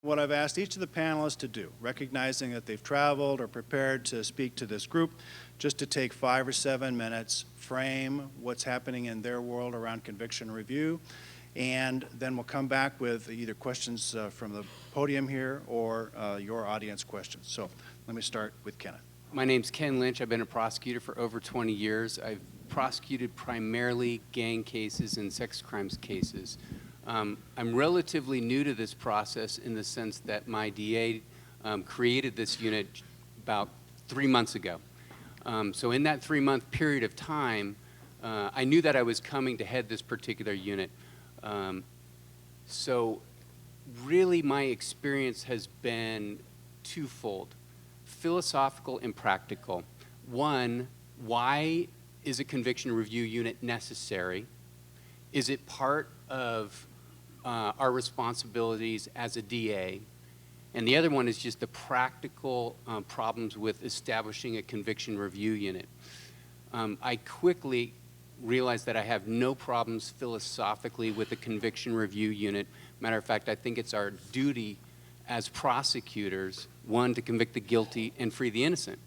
What I've asked each of the panelists to do, recognizing that they've traveled or prepared to speak to this group, just to take 5 or 7 minutes, frame what's happening in their world around conviction review, and then we'll come back with either questions from the podium here or your audience questions. So let me start with Kenneth. My name's Ken Lynch. I've been a prosecutor for over 20 years. I've prosecuted primarily gang cases and sex crimes cases. I'm relatively new to this process in the sense that my DA created this unit about 3 months ago. So in that 3-month period of time, I knew that I was coming to head this particular unit. So really my experience has been twofold, philosophical and practical. One, why is a conviction review unit necessary? Is it part of our responsibilities as a DA? And the other one is just the practical problems with establishing a conviction review unit. I quickly realized that I have no problems philosophically with a conviction review unit. Matter of fact, I think it's our duty as prosecutors, one, to convict the guilty and free the innocent.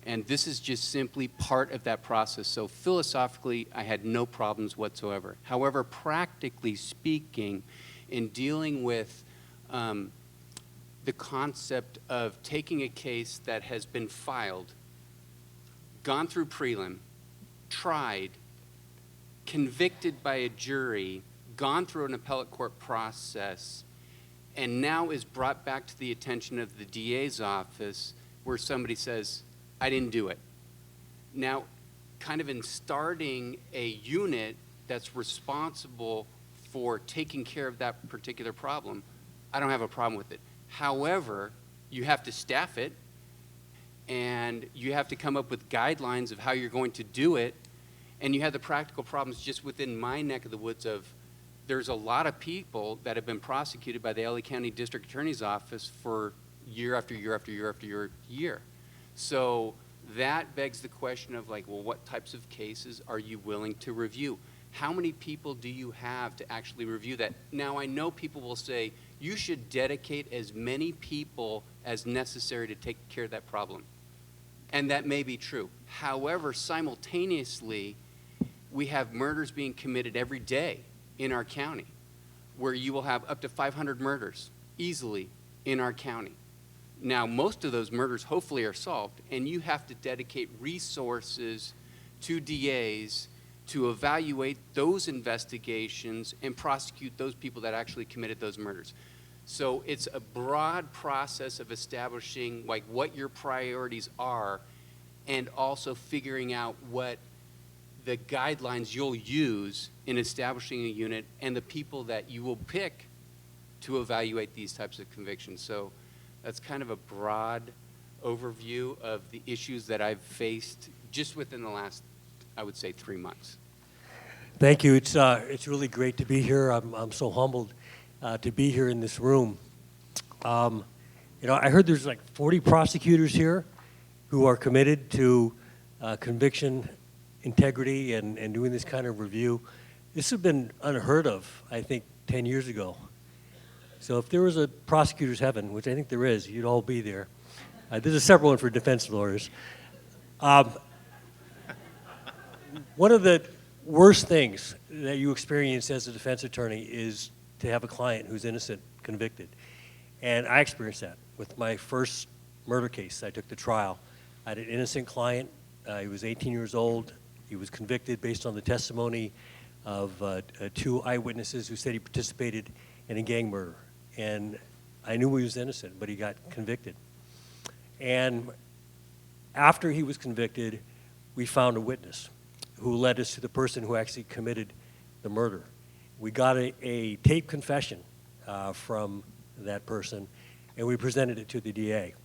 And this is just simply part of that process. So philosophically, I had no problems whatsoever. However, practically speaking, in dealing with the concept of taking a case that has been filed, gone through prelim, tried, convicted by a jury, gone through an appellate court process, and now is brought back to the attention of the DA's office where somebody says, I didn't do it. Now, kind of in starting a unit that's responsible for taking care of that particular problem, I don't have a problem with it. However, you have to staff it, and you have to come up with guidelines of how you're going to do it, and you have the practical problems just within my neck of the woods of there's a lot of people that have been prosecuted by the LA County District Attorney's Office for year after year after year after year. So that begs the question of like, well, what types of cases are you willing to review? How many people do you have to actually review that? Now, I know people will say, you should dedicate as many people as necessary to take care of that problem. And that may be true. However, simultaneously, we have murders being committed every day in our county, where you will have up to 500 murders easily in our county. Now, most of those murders hopefully are solved, and you have to dedicate resources to DAs to evaluate those investigations and prosecute those people that actually committed those murders. So it's a broad process of establishing like what your priorities are and also figuring out what the guidelines you'll use in establishing a unit and the people that you will pick to evaluate these types of convictions. So that's kind of a broad overview of the issues that I've faced just within the last, I would say, 3 months. Thank you. It's really great to be here. I'm so humbled to be here in this room. You know, I heard there's like 40 prosecutors here who are committed to conviction integrity and doing this kind of review. This has been unheard of, I think, 10 years ago. So if there was a prosecutor's heaven, which I think there is, you'd all be there. There's a separate one for defense lawyers. One of the worst things that you experience as a defense attorney is to have a client who's innocent convicted. And I experienced that with my first murder case. I took the trial. I had an innocent client. He was 18 years old. He was convicted based on the testimony of 2 eyewitnesses who said he participated in a gang murder. And I knew he was innocent, but he got convicted. And after he was convicted, we found a witness who led us to the person who actually committed the murder. We got a tape confession from that person, and we presented it to the DA.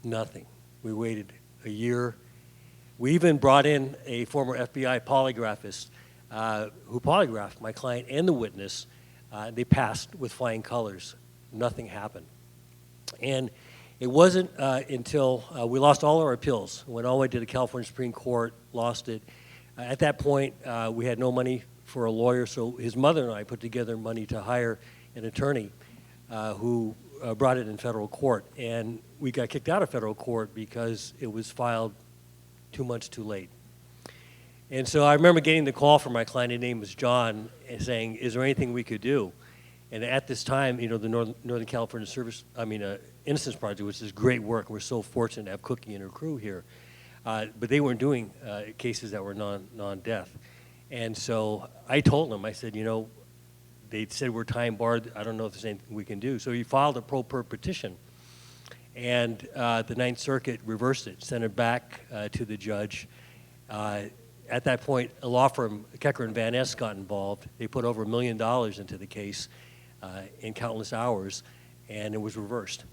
Nothing. We waited a year. We even brought in a former FBI polygraphist who polygraphed my client and the witness. They passed with flying colors. Nothing happened. And it wasn't until we lost all our appeals, went all the way to the California Supreme Court, lost it. At that point, we had no money for a lawyer, so his mother and I put together money to hire an attorney. who brought it in federal court. And we got kicked out of federal court because it was filed 2 months too late. And so I remember getting the call from my client, his name was John, and saying, is there anything we could do? And at this time, you know, the Northern California Innocence Project, which is great work. We're so fortunate to have Cookie and her crew here. But they weren't doing cases that were non-death. And so I told them, I said, you know, they said we're time barred. I don't know if there's anything we can do. So he filed a pro per petition. And the Ninth Circuit reversed it, sent it back to the judge. At that point, a law firm, Kecker and Van Ness, got involved. They put over $1 million into the case in countless hours, and it was reversed.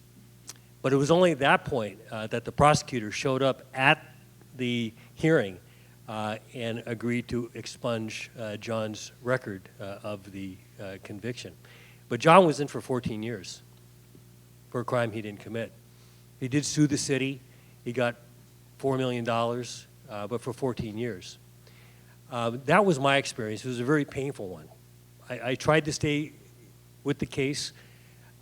But it was only at that point that the prosecutor showed up at the hearing and agreed to expunge John's record of the conviction. But John was in for 14 years for a crime he didn't commit. He did sue the city. He got $4 million, but for 14 years. That was my experience. It was a very painful one. I tried to stay with the case.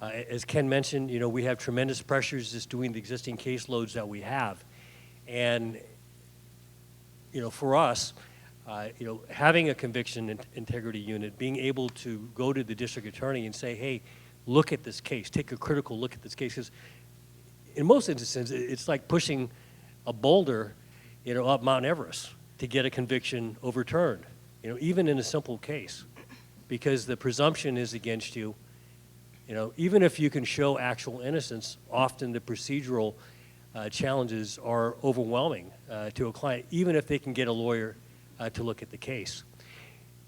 As Ken mentioned, you know, we have tremendous pressures just doing the existing caseloads that we have. And, you know, for us, you know, having a conviction integrity unit, being able to go to the district attorney and say, hey, look at this case, take a critical look at this case. Because in most instances, it's like pushing a boulder, you know, up Mount Everest to get a conviction overturned, you know, even in a simple case, because the presumption is against you. You know, even if you can show actual innocence, often the procedural challenges are overwhelming to a client, even if they can get a lawyer to look at the case.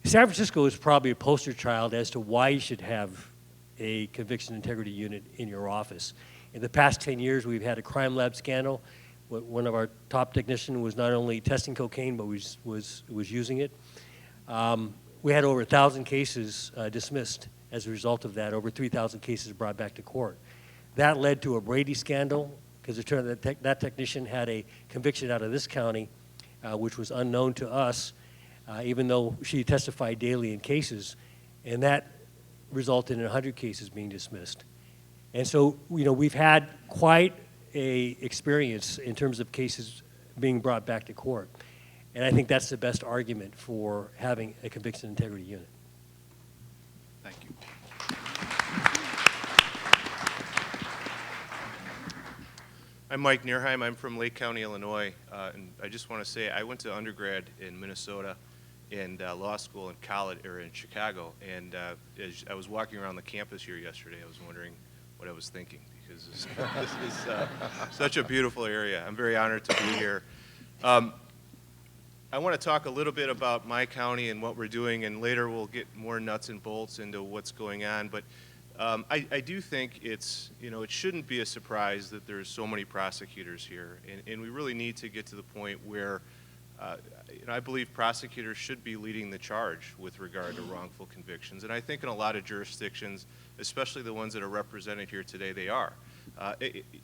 San Francisco is probably a poster child as to why you should have a conviction integrity unit in your office. In the past 10 years, we've had a crime lab scandal. One of our top technicians was not only testing cocaine, but was using it. We had over 1,000 cases dismissed as a result of that, over 3,000 cases brought back to court. That led to a Brady scandal, because it turned out that technician had a conviction out of this county, which was unknown to us, even though she testified daily in cases, and that resulted in 100 cases being dismissed. And so, you know, we've had quite a experience in terms of cases being brought back to court. And I think that's the best argument for having a conviction integrity unit. Thank you. I'm Mike Neerheim. I'm from Lake County, Illinois. And I just want to say I went to undergrad in Minnesota and law school in college, or in Chicago. And as I was walking around the campus here yesterday, I was wondering what I was thinking, because this is such a beautiful area. I'm very honored to be here. I want to talk a little bit about my county and what we're doing, and later we'll get more nuts and bolts into what's going on. But I do think it's, you know, it shouldn't be a surprise that there's so many prosecutors here, and we really need to get to the point where you know, I believe prosecutors should be leading the charge with regard to wrongful convictions. And I think in a lot of jurisdictions, especially the ones that are represented here today, they are.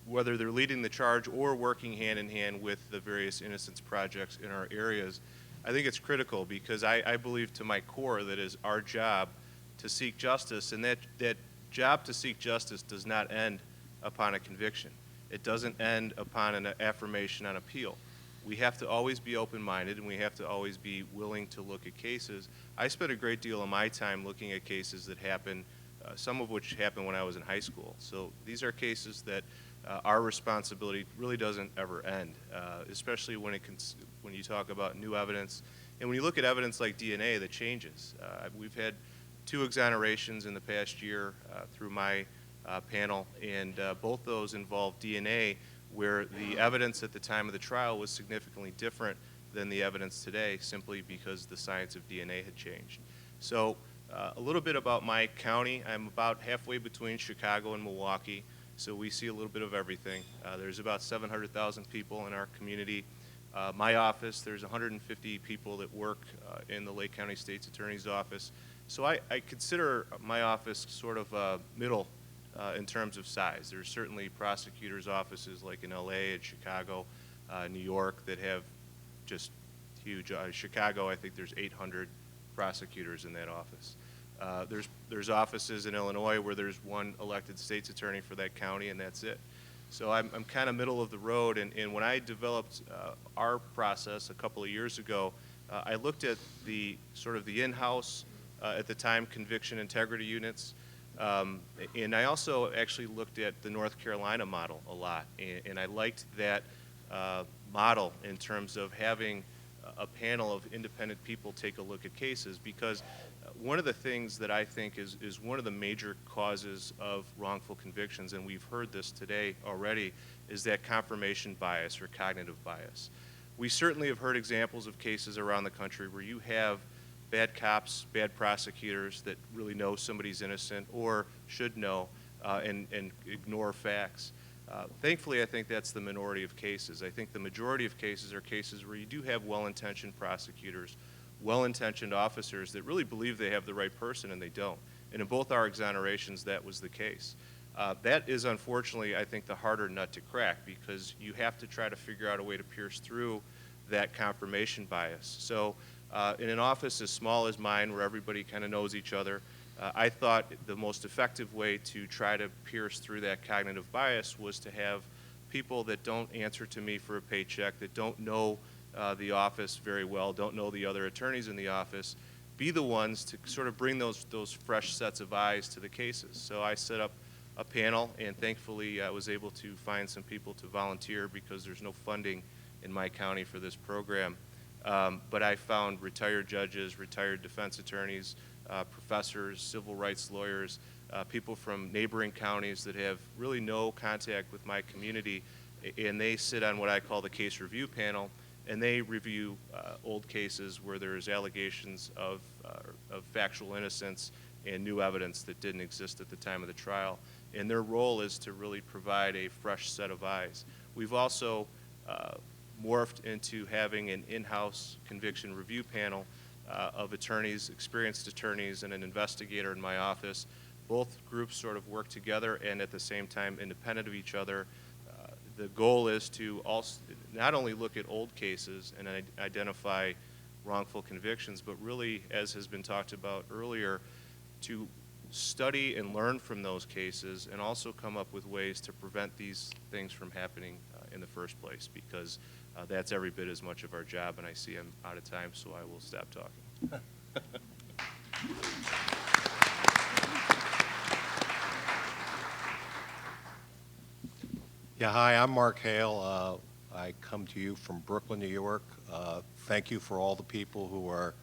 Whether they're leading the charge or working hand in hand with the various innocence projects in our areas, I think it's critical, because I believe to my core that is our job to seek justice, and that job to seek justice does not end upon a conviction. It doesn't end upon an affirmation on appeal. We have to always be open-minded, and we have to always be willing to look at cases. I spent a great deal of my time looking at cases that happen, some of which happened when I was in high school. So these are cases that our responsibility really doesn't ever end, especially when you talk about new evidence. And when you look at evidence like DNA that changes, we've had 2 exonerations in the past year through my panel, and both those involve DNA where the evidence at the time of the trial was significantly different than the evidence today, simply because the science of DNA had changed. So a little bit about my county. I'm about halfway between Chicago and Milwaukee, so we see a little bit of everything. There's about 700,000 people in our community. My office, there's 150 people that work in the Lake County State's Attorney's Office. So I consider my office sort of middle in terms of size. There's certainly prosecutors' offices like in LA and Chicago, New York, that have just huge. Chicago, I think there's 800 prosecutors in that office. There's offices in Illinois where there's one elected state's attorney for that county, and that's it. So I'm kind of middle of the road, and when I developed our process a couple of years ago, I looked at the sort of the in-house, at the time, conviction integrity units, and I also actually looked at the North Carolina model a lot, and I liked that model in terms of having a panel of independent people take a look at cases, because one of the things that I think is one of the major causes of wrongful convictions, and we've heard this today already, is that confirmation bias or cognitive bias. We certainly have heard examples of cases around the country where you have bad cops, bad prosecutors that really know somebody's innocent or should know and ignore facts. Thankfully, I think that's the minority of cases. I think the majority of cases are cases where you do have well-intentioned prosecutors, well-intentioned officers that really believe they have the right person and they don't. And in both our exonerations, that was the case. That is unfortunately, I think, the harder nut to crack, because you have to try to figure out a way to pierce through that confirmation bias. So in an office as small as mine, where everybody kind of knows each other, I thought the most effective way to try to pierce through that cognitive bias was to have people that don't answer to me for a paycheck, that don't know the office very well, don't know the other attorneys in the office, be the ones to sort of bring those fresh sets of eyes to the cases. So I set up a panel, and thankfully I was able to find some people to volunteer, because there's no funding in my county for this program. But I found retired judges, retired defense attorneys, professors, civil rights lawyers, people from neighboring counties that have really no contact with my community, and they sit on what I call the case review panel, and they review old cases where there's allegations of factual innocence and new evidence that didn't exist at the time of the trial. And their role is to really provide a fresh set of eyes. We've also morphed into having an in-house conviction review panel of attorneys, experienced attorneys, and an investigator in my office. Both groups sort of work together and at the same time independent of each other. The goal is to also not only look at old cases and identify wrongful convictions, but really, as has been talked about earlier, to study and learn from those cases, and also come up with ways to prevent these things from happening in the first place, because that's every bit as much of our job. And I see I'm out of time, so I will stop talking. Yeah, hi, I'm Mark Hale. I come to you from Brooklyn, New York. Thank you for all the people who are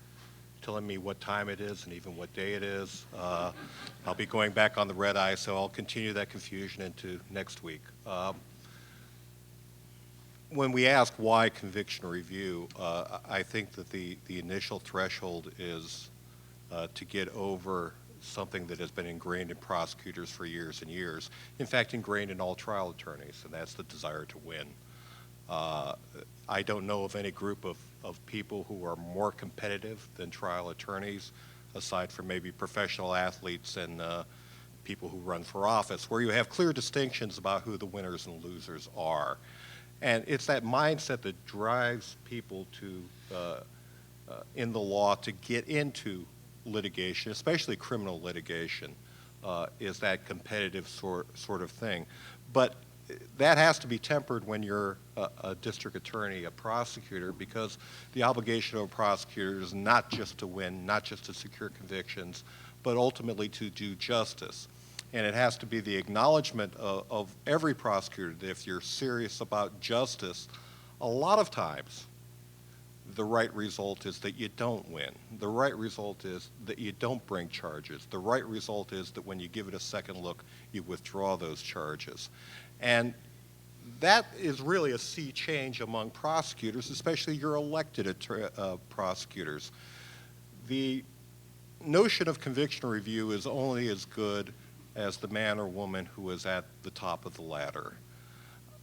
telling me what time it is and even what day it is. I'll be going back on the red eye, so I'll continue that confusion into next week. When we ask why conviction review, I think that the initial threshold is to get over something that has been ingrained in prosecutors for years and years. In fact, ingrained in all trial attorneys, and that's the desire to win. I don't know of any group of people who are more competitive than trial attorneys, aside from maybe professional athletes and people who run for office, where you have clear distinctions about who the winners and losers are. And it's that mindset that drives people to, in the law, to get into litigation, especially criminal litigation, is that competitive sort of thing. But that has to be tempered when you're a district attorney, a prosecutor, because the obligation of a prosecutor is not just to win, not just to secure convictions, but ultimately to do justice. And it has to be the acknowledgement of every prosecutor that if you're serious about justice, a lot of times the right result is that you don't win. The right result is that you don't bring charges. The right result is that when you give it a second look, you withdraw those charges. And that is really a sea change among prosecutors, especially your elected prosecutors. The notion of conviction review is only as good as the man or woman who is at the top of the ladder.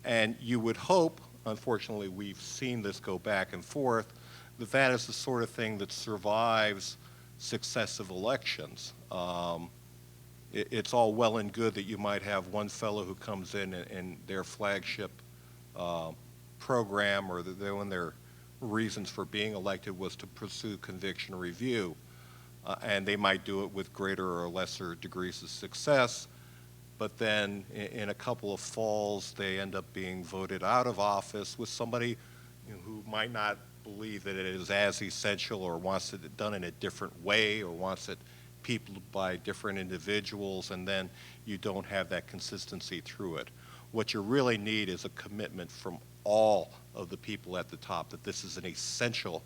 And you would hope, unfortunately we've seen this go back and forth, that that is the sort of thing that survives successive elections. It's all well and good that you might have one fellow who comes in and their flagship program, or one of their reasons for being elected was to pursue conviction review. and they might do it with greater or lesser degrees of success, but then in a couple of falls, they end up being voted out of office with somebody who might not believe that it is as essential or wants it done in a different way or wants it peopled by different individuals, and then you don't have that consistency through it. What you really need is a commitment from all of the people at the top that this is an essential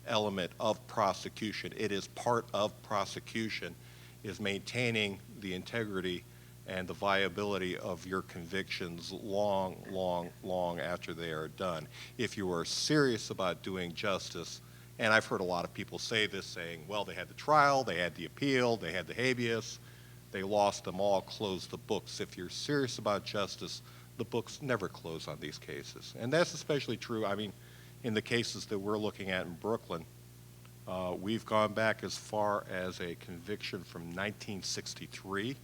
element of prosecution. It is part of prosecution, is maintaining the integrity and the viability of your convictions long, long, long after they are done. If you are serious about doing justice, and I've heard a lot of people say this, saying, well, they had the trial, they had the appeal, they had the habeas, they lost them all, close the books. If you're serious about justice, the books never close on these cases. And that's especially true, I mean, in the cases that we're looking at in Brooklyn. We've gone back as far as a conviction from 1963,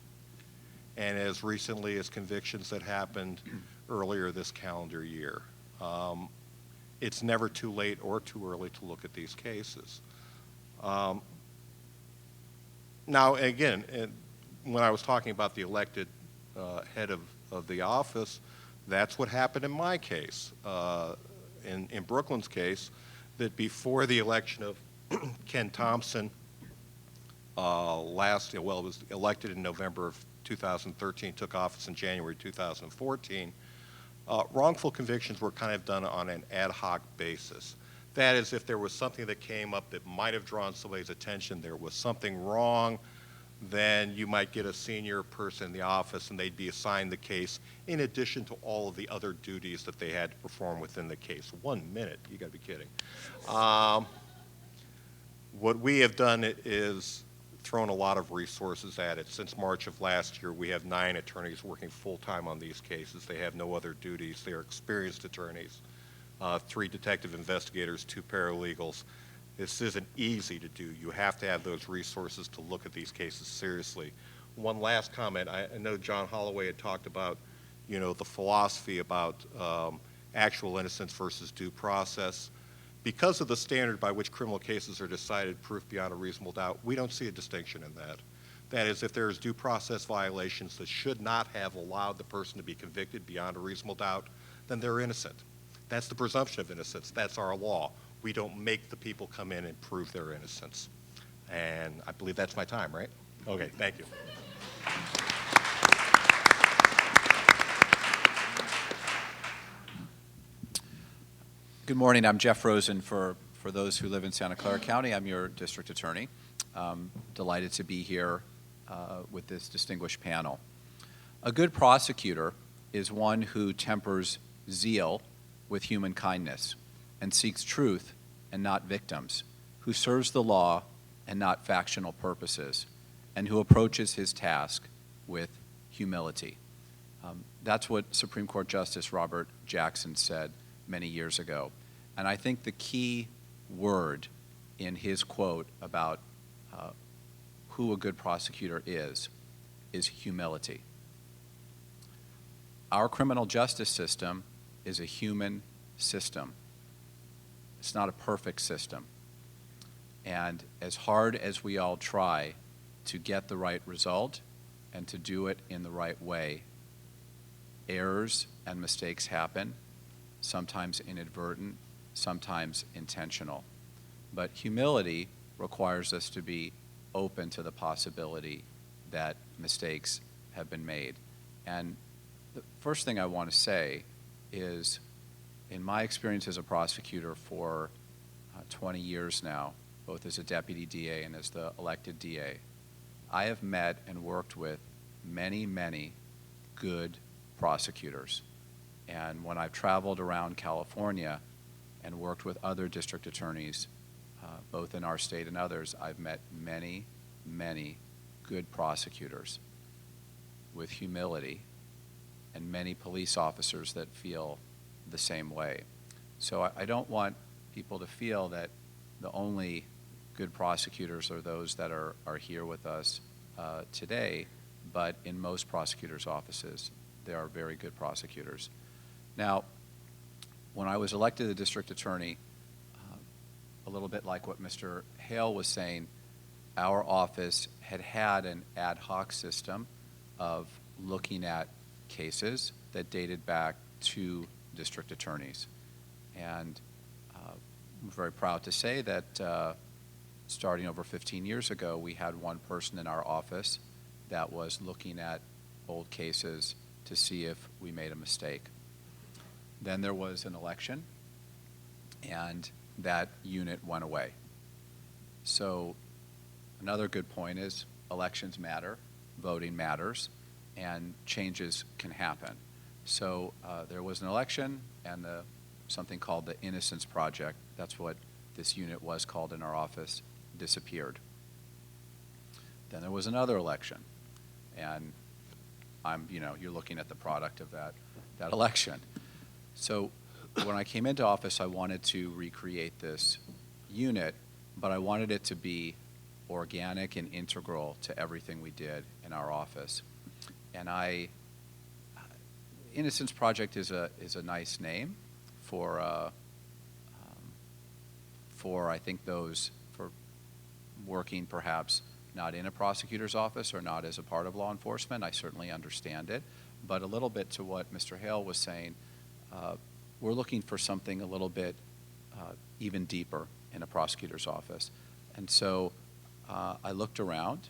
and as recently as convictions that happened earlier this calendar year. It's never too late or too early to look at these cases. Now, again, when I was talking about the elected head of the office, that's what happened in my case. In Brooklyn's case, that before the election of Ken Thompson it was elected in November of 2013, took office in January 2014, wrongful convictions were kind of done on an ad hoc basis. That is, if there was something that came up that might have drawn somebody's attention, there was something wrong, then you might get a senior person in the office and they'd be assigned the case in addition to all of the other duties that they had to perform within the case. 1 minute, you gotta be kidding. What we have done is thrown a lot of resources at it. Since March of last year, we have 9 attorneys working full-time on these cases. They have no other duties. They are experienced attorneys, 3 detective investigators, 2 paralegals. This isn't easy to do. You have to have those resources to look at these cases seriously. One last comment. I know John Holloway had talked about, the philosophy about actual innocence versus due process. Because of the standard by which criminal cases are decided, proof beyond a reasonable doubt, we don't see a distinction in that. That is, if there's due process violations that should not have allowed the person to be convicted beyond a reasonable doubt, then they're innocent. That's the presumption of innocence. That's our law. We don't make the people come in and prove their innocence. And I believe that's my time, right? Okay, thank you. Good morning. I'm Jeff Rosen. For those who live in Santa Clara County, I'm your district attorney. Delighted to be here with this distinguished panel. A good prosecutor is one who tempers zeal with human kindness and seeks truth and not victims, who serves the law and not factional purposes, and who approaches his task with humility. That's what Supreme Court Justice Robert Jackson said many years ago. And I think the key word in his quote about who a good prosecutor is humility. Our criminal justice system is a human system. It's not a perfect system. And as hard as we all try to get the right result and to do it in the right way, errors and mistakes happen, sometimes inadvertent, sometimes intentional. But humility requires us to be open to the possibility that mistakes have been made. And the first thing I want to say is, in my experience as a prosecutor for 20 years now, both as a deputy DA and as the elected DA, I have met and worked with many, many good prosecutors. And when I've traveled around California and worked with other district attorneys, both in our state and others, I've met many, many good prosecutors with humility and many police officers that feel the same way. So I don't want people to feel that the only good prosecutors are those that are here with us today, but in most prosecutors' offices, there are very good prosecutors. Now, when I was elected the district attorney, a little bit like what Mr. Hale was saying, our office had had an ad hoc system of looking at cases that dated back to district attorneys. And I'm very proud to say that starting over 15 years ago, we had one person in our office that was looking at old cases to see if we made a mistake. Then there was an election, and that unit went away. So another good point is elections matter, voting matters, and changes can happen. So there was an election, and something called the Innocence Project, that's what this unit was called in our office, disappeared. Then there was another election, and you're looking at the product of that election. So when I came into office, I wanted to recreate this unit, but I wanted it to be organic and integral to everything we did in our office. And Innocence Project is a nice name for I think those for working perhaps not in a prosecutor's office or not as a part of law enforcement. I certainly understand it, but a little bit to what Mr. Hale was saying, we're looking for something a little bit even deeper in a prosecutor's office. And so I looked around,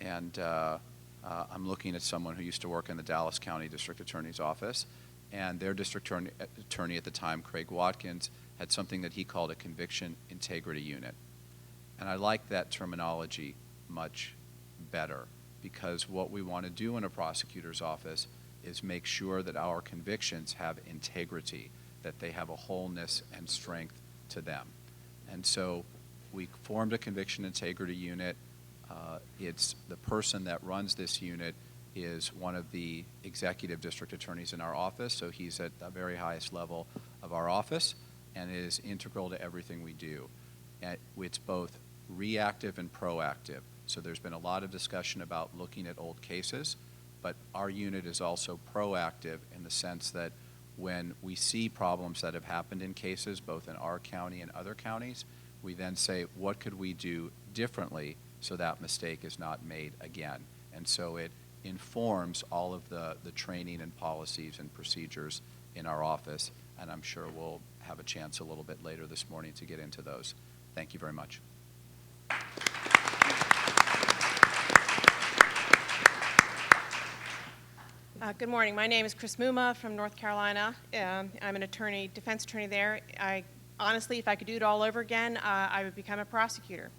and I'm looking at someone who used to work in the Dallas County District Attorney's office, and their district attorney at the time, Craig Watkins, had something that he called a conviction integrity unit. And I like that terminology much better, because what we want to do in a prosecutor's office is make sure that our convictions have integrity, that they have a wholeness and strength to them. And so we formed a conviction integrity unit. It's the person that runs this unit is one of the executive district attorneys in our office, so he's at the very highest level of our office and is integral to everything we do. And it's both reactive and proactive. So there's been a lot of discussion about looking at old cases, but our unit is also proactive in the sense that when we see problems that have happened in cases, both in our county and other counties, we then say, what could we do differently so that mistake is not made again? And so it informs all of the training and policies and procedures in our office, and I'm sure we'll have a chance a little bit later this morning to get into those. Thank you very much. Good morning. My name is Chris Muma from North Carolina. I'm an attorney, defense attorney there. Honestly, if I could do it all over again, I would become a prosecutor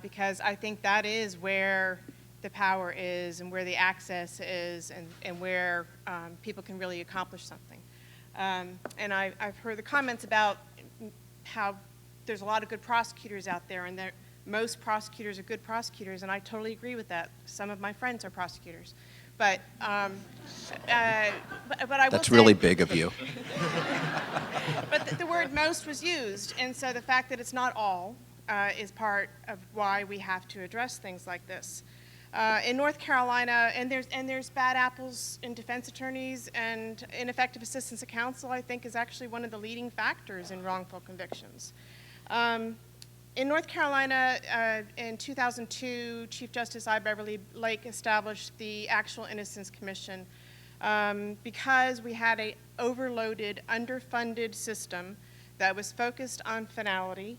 because I think that is where the power is and where the access is and where people can really accomplish something. And I've heard the comments about how there's a lot of good prosecutors out there and that most prosecutors are good prosecutors, and I totally agree with that. Some of my friends are prosecutors. But I will That's say, really big of you. But the word most was used, and so the fact that it's not all is part of why we have to address things like this. In North Carolina, and there's bad apples in defense attorneys, and ineffective assistance of counsel, I think, is actually one of the leading factors in wrongful convictions. In North Carolina, in 2002, Chief Justice I. Beverly Lake established the Actual Innocence Commission because we had an overloaded, underfunded system that was focused on finality.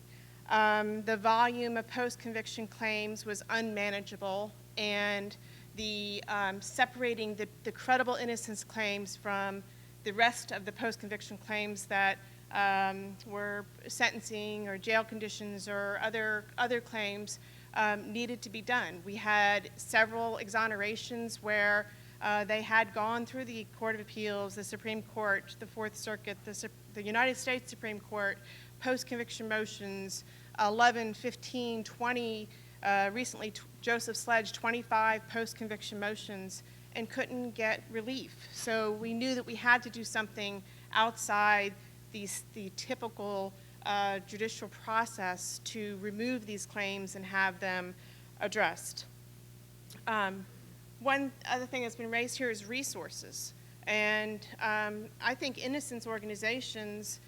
The volume of post-conviction claims was unmanageable, and the separating the credible innocence claims from the rest of the post-conviction claims that were sentencing or jail conditions or other claims needed to be done. We had several exonerations where they had gone through the Court of Appeals, the Supreme Court, the Fourth Circuit, the United States Supreme Court, post-conviction motions, 11, 15, 20, recently Joseph Sledge, 25 post-conviction motions, and couldn't get relief. So we knew that we had to do something outside the typical judicial process to remove these claims and have them addressed. One other thing that's been raised here is resources. And I think innocence organizations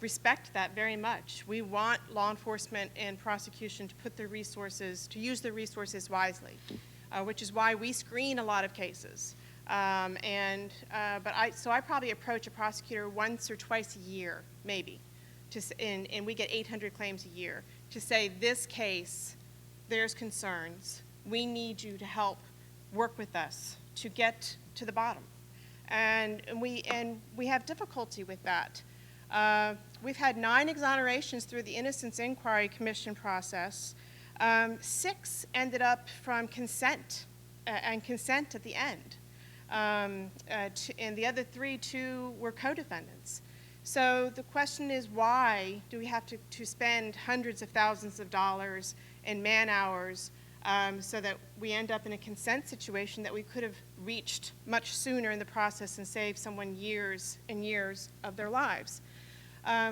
respect that very much. We want law enforcement and prosecution to put their resources, to use their resources wisely, which is why we screen a lot of cases. So I probably approach a prosecutor once or twice a year, maybe, and we get 800 claims a year, to say, this case, there's concerns. We need you to help work with us to get to the bottom. And we have difficulty with that. We've had 9 exonerations through the Innocence Inquiry Commission process. 6 ended up from consent, and consent at the end. And the other 2 were co-defendants. So the question is, why do we have to spend hundreds of thousands of dollars and man-hours so that we end up in a consent situation that we could have reached much sooner in the process and saved someone years and years of their lives?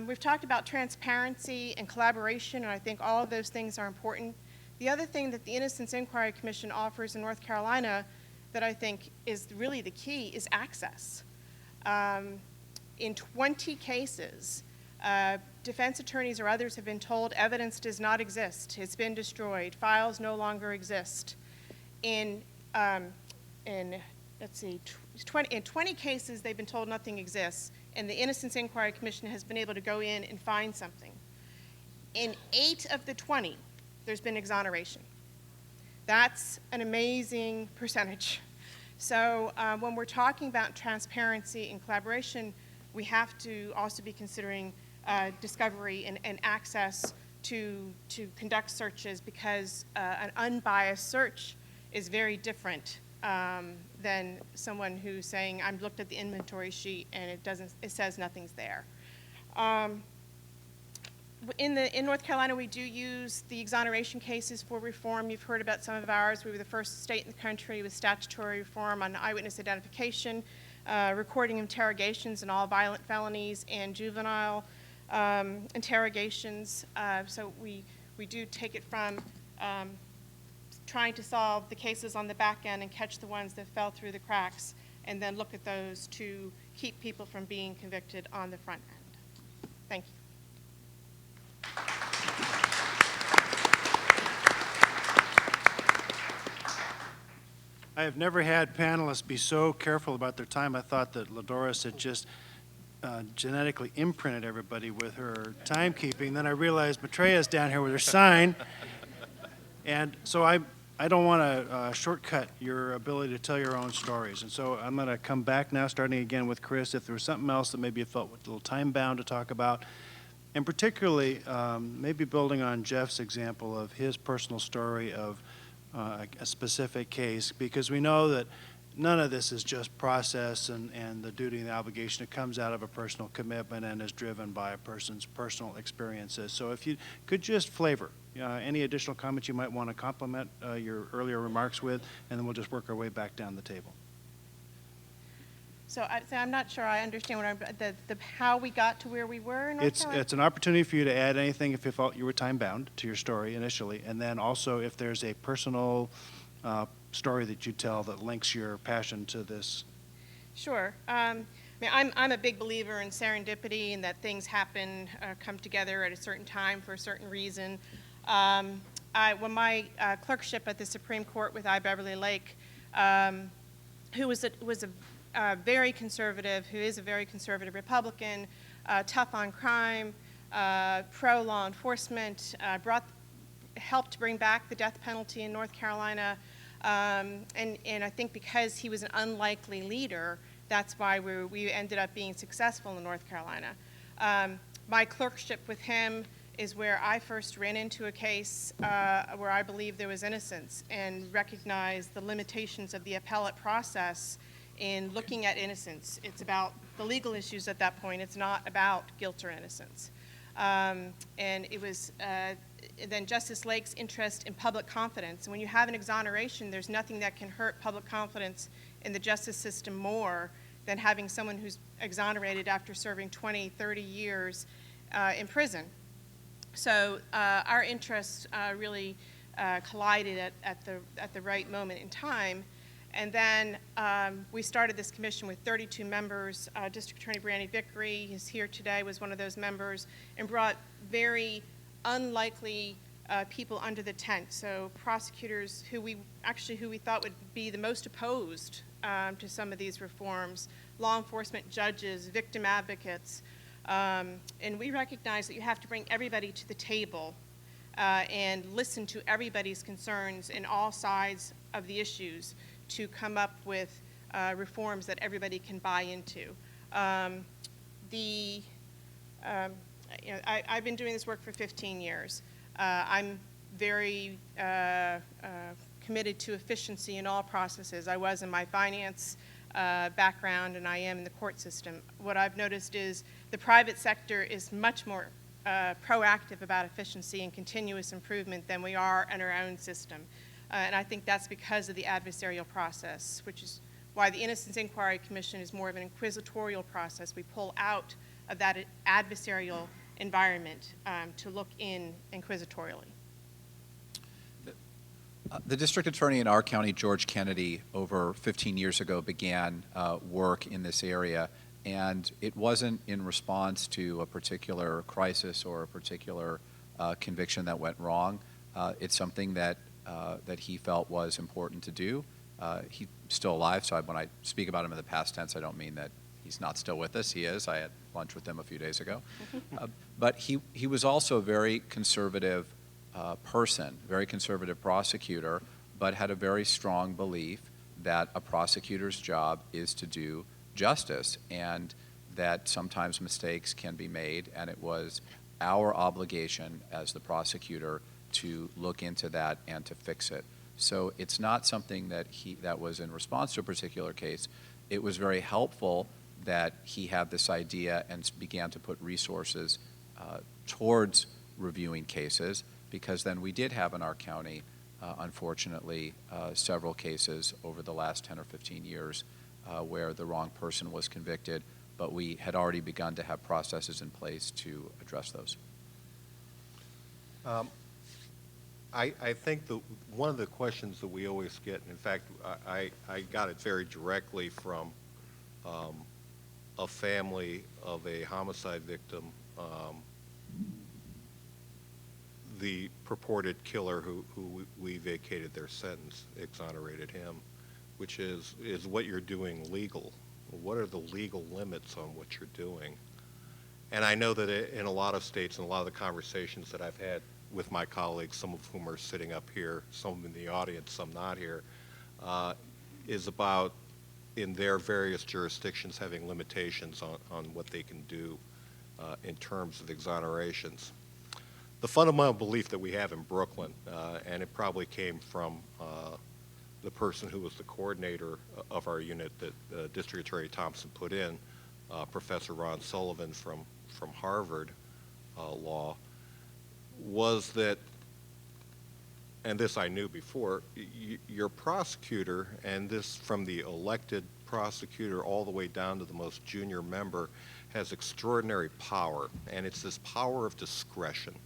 We've talked about transparency and collaboration, and I think all of those things are important. The other thing that the Innocence Inquiry Commission offers in North Carolina that I think is really the key is access. In 20 cases, defense attorneys or others have been told evidence does not exist, it's been destroyed, files no longer exist. In 20 cases, they've been told nothing exists, and the Innocence Inquiry Commission has been able to go in and find something. In 8 of the 20, there's been exoneration. That's an amazing percentage. So when we're talking about transparency and collaboration, we have to also be considering discovery and access to conduct searches, because an unbiased search is very different than someone who's saying, I've looked at the inventory sheet and it says nothing's there. In North Carolina, we do use the exoneration cases for reform. You've heard about some of ours. We were the first state in the country with statutory reform on eyewitness identification, recording interrogations in all violent felonies and juvenile interrogations. So we do take it from trying to solve the cases on the back end and catch the ones that fell through the cracks, and then look at those to keep people from being convicted on the front end. Thank you. I have never had panelists be so careful about their time. I thought that Ladoris had just genetically imprinted everybody with her timekeeping. Then I realized Matreya's down here with her sign. And so I don't want to shortcut your ability to tell your own stories. And so I'm going to come back now, starting again with Chris. If there was something else that maybe you felt a little time-bound to talk about, and particularly maybe building on Jeff's example of his personal story of a specific case, because we know that none of this is just process and the duty and the obligation. It comes out of a personal commitment and is driven by a person's personal experiences. So if you could just flavor any additional comments you might want to complement your earlier remarks with, and then we'll just work our way back down the table. So I'm not sure I understand how we got to where we were in North Carolina? It's an opportunity for you to add anything if you felt you were time-bound to your story initially, and then also if there's a personal story that you tell that links your passion to this. Sure. I'm a big believer in serendipity and that things happen, come together at a certain time for a certain reason. When my clerkship at the Supreme Court with I. Beverly Lake, who was a very conservative, who is a very conservative Republican, tough on crime, pro-law enforcement, helped bring back the death penalty in North Carolina. And I think because he was an unlikely leader, that's why we ended up being successful in North Carolina. My clerkship with him is where I first ran into a case where I believed there was innocence and recognized the limitations of the appellate process in looking at innocence. It's about the legal issues at that point. It's not about guilt or innocence. And it was then Justice Lake's interest in public confidence. And when you have an exoneration, there's nothing that can hurt public confidence in the justice system more than having someone who's exonerated after serving 20, 30 years in prison. So our interests really collided at the right moment in time. And then we started this commission with 32 members. District Attorney Brandy Vickery is here today, was one of those members, and brought very unlikely people under the tent. So prosecutors who we thought would be the most opposed to some of these reforms, law enforcement judges, victim advocates. And we recognize that you have to bring everybody to the table and listen to everybody's concerns in all sides of the issues to come up with reforms that everybody can buy into. I've been doing this work for 15 years. I'm very committed to efficiency in all processes. I was in my finance background, and I am in the court system. What I've noticed is the private sector is much more proactive about efficiency and continuous improvement than we are in our own system. And I think that's because of the adversarial process, which is why the Innocence Inquiry Commission is more of an inquisitorial process. We pull out of that adversarial environment to look in inquisitorially. The district attorney in our county, George Kennedy, over 15 years ago began work in this area, and it wasn't in response to a particular crisis or a particular conviction that went wrong. It's something that he felt was important to do. He's still alive, so when I speak about him in the past tense, I don't mean that he's not still with us. He is. I had lunch with him a few days ago. But he was also a very conservative person, very conservative prosecutor, but had a very strong belief that a prosecutor's job is to do justice and that sometimes mistakes can be made, and it was our obligation as the prosecutor to look into that and to fix it. So it's not something that was in response to a particular case. It was very helpful that he had this idea and began to put resources towards reviewing cases, because then we did have in our county, unfortunately, several cases over the last 10 or 15 years where the wrong person was convicted, but we had already begun to have processes in place to address those. I think one of the questions that we always get, in fact, I got it very directly from a family of a homicide victim, the purported killer who we vacated their sentence, exonerated him, which is what you're doing legal? What are the legal limits on what you're doing? And I know that in a lot of states and a lot of the conversations that I've had with my colleagues, some of whom are sitting up here, some in the audience, some not here, is about, in their various jurisdictions, having limitations on what they can do in terms of exonerations. The fundamental belief that we have in Brooklyn, and it probably came from the person who was the coordinator of our unit that District Attorney Thompson put in, Professor Ron Sullivan from Harvard Law, was that, and this I knew before, your prosecutor, and this from the elected prosecutor all the way down to the most junior member, has extraordinary power, and it's this power of discretion.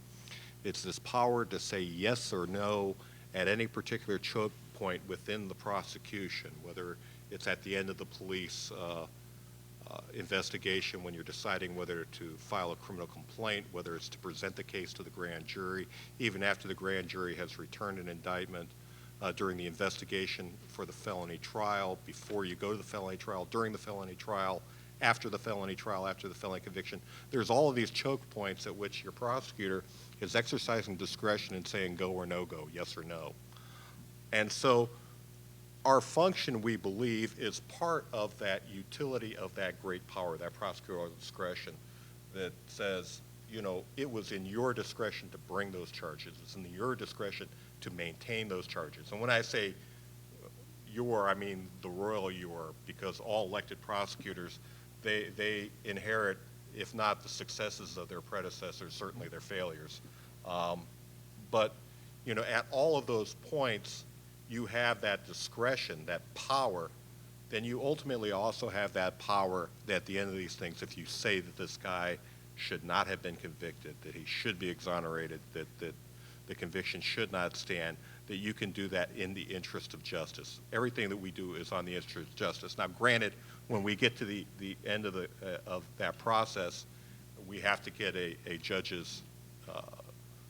It's this power to say yes or no at any particular choke point within the prosecution, whether it's at the end of the police investigation when you're deciding whether to file a criminal complaint, whether it's to present the case to the grand jury, even after the grand jury has returned an indictment, during the investigation for the felony trial, before you go to the felony trial, during the felony trial, after the felony trial, after the felony conviction. There's all of these choke points at which your prosecutor is exercising discretion and saying go or no go, yes or no. And so our function, we believe, is part of that utility of that great power, that prosecutorial discretion that says, you know, it was in your discretion to bring those charges. It's in your discretion to maintain those charges. And when I say your, I mean the royal your, because all elected prosecutors, they inherit, if not the successes of their predecessors, certainly their failures. But, you know, at all of those points, you have that discretion, that power. Then you ultimately also have that power that at the end of these things, if you say that this guy should not have been convicted, that he should be exonerated, that the conviction should not stand, that you can do that in the interest of justice. Everything that we do is on the interest of justice. Now, granted, when we get to the end of that process, we have to get a judge's